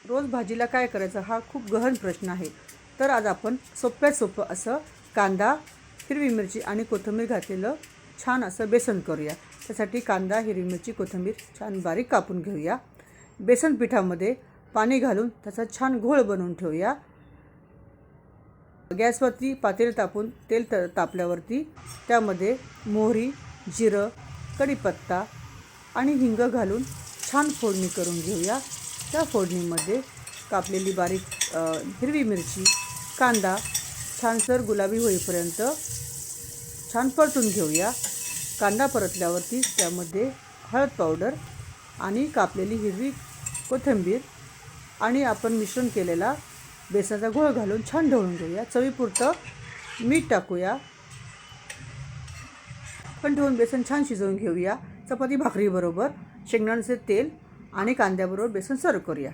रोज भाजीला काय करायचं हा खूप गहन प्रश्न आहे. तर आज आपण सोप्यात सोपं असं कांदा, हिरवी मिरची आणि कोथिंबीर घातलेलं छान असं बेसन करूया. त्यासाठी कांदा, हिरवी मिरची, कोथिंबीर छान बारीक कापून घेऊया. बेसन पिठामध्ये पाणी घालून त्याचा छान घोळ बनवून ठेवूया. गॅसवरती पातेलं तापून तेल तापल्यावरती त्यामध्ये मोहरी, जिरं, कढीपत्ता आणि हिंग घालून छान फोडणी करून घेऊया. त्या फोडणीमध्ये कापलेली बारीक हिरवी मिरची, कांदा छानसर गुलाबी होईपर्यंत छान परतून घेऊया. कांदा परतल्यावरती त्यामध्ये हळद पावडर आणि कापलेली हिरवी कोथिंबीर आणि आपण मिश्रण केलेला बेसनाचा घोळ घालून छान ढवळून घेऊया. चवीपुरतं मीठ टाकूया. पण ठेवून बेसन छान शिजवून घेऊया. चपाती भाकरीबरोबर शेंगदाण्याचे तेल आणि कांद्याबरोबर बेसन सर्व करूया.